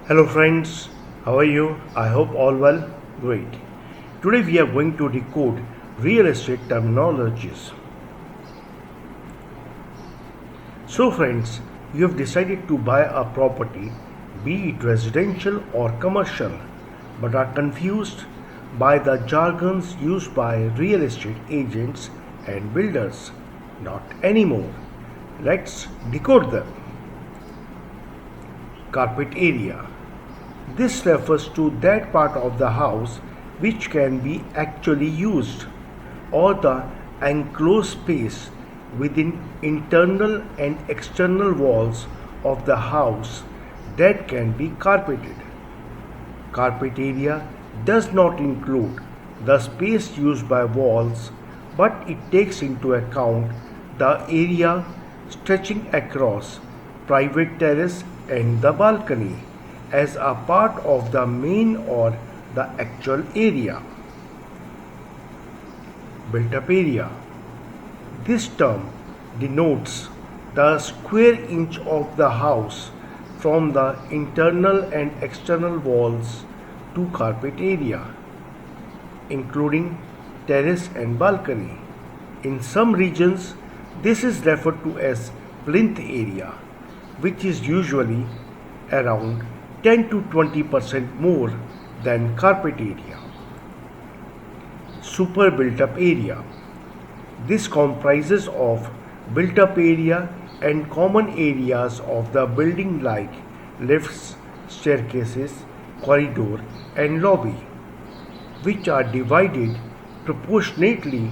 Hello friends, how are you? I hope all well. Great. Today we are going to decode real estate terminologies. So friends, you have decided to buy a property, be it residential or commercial, but are confused by the jargons used by real estate agents and builders. Not anymore. Let's decode them. Carpet area. This refers to that part of the house which can be actually used, or the enclosed space within internal and external walls of the house that can be carpeted. Carpet area does not include the space used by walls, but it takes into account the area stretching across private terrace and the balcony as a part of the main or the actual area. Built up area. This term denotes the square inch of the house from the internal and external walls to carpet area, including terrace and balcony. In some regions, this is referred to as plinth area, which is usually around 10 to 20% more than carpet area. Super built up area. This comprises of built up area and common areas of the building like lifts, staircases, corridor and lobby, which are divided proportionately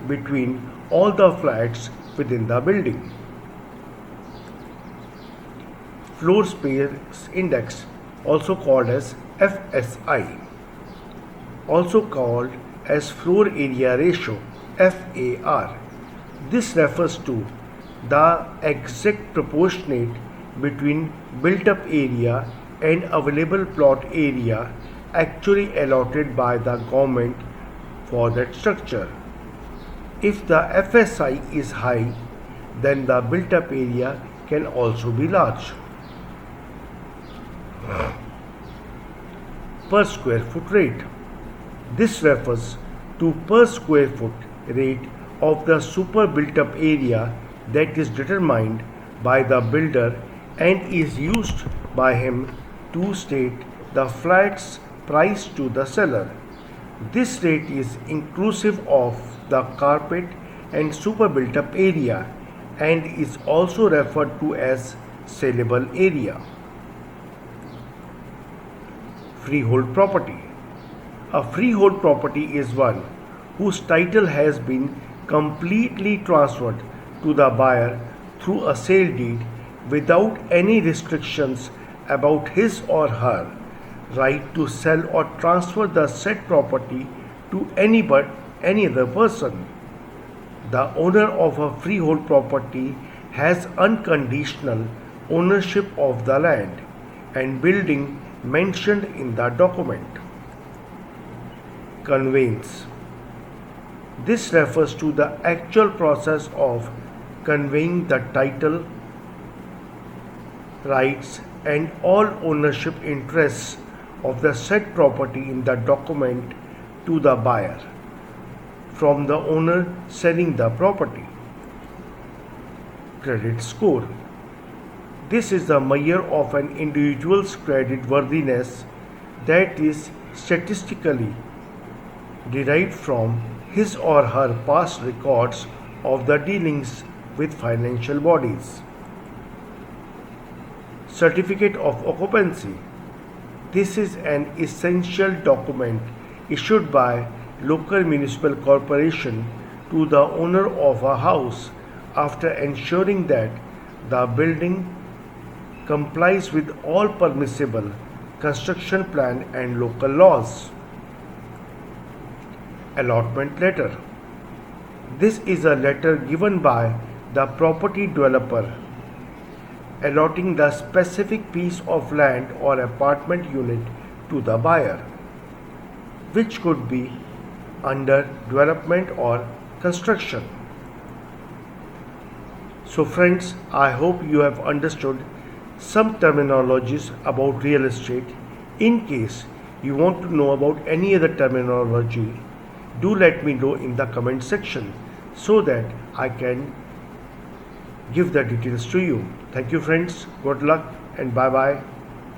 between all the flats within the building. Floor Space Index, also called as FSI, also called as Floor Area Ratio FAR. This refers to the exact proportionate between built up area and available plot area actually allotted by the government for that structure. If the FSI is high, then the built up area can also be large. Per square foot rate. This refers to per square foot rate of the super built up area that is determined by the builder and is used by him to state the flat's price to the seller. This rate is inclusive of the carpet and super built up area and is also referred to as saleable area. Freehold property. A freehold property is one whose title has been completely transferred to the buyer through a sale deed without any restrictions about his or her right to sell or transfer the said property to any other person. The owner of a freehold property has unconditional ownership of the land and building mentioned in the document. Conveyance. This refers to the actual process of conveying the title, rights, and all ownership interests of the said property in the document to the buyer from the owner selling the property. Credit score. This is the measure of an individual's credit worthiness that is statistically derived from his or her past records of the dealings with financial bodies. Certificate of occupancy. This is an essential document issued by local municipal corporation to the owner of a house after ensuring that the building complies with all permissible construction plan and local laws. Allotment letter. This is a letter given by the property developer allotting the specific piece of land or apartment unit to the buyer, which could be under development or construction. So friends, I hope you have understood some terminologies about real estate. In case you want to know about any other terminology, do let me know in the comment section so that I can give the details to you. Thank you, friends. Good luck and bye bye.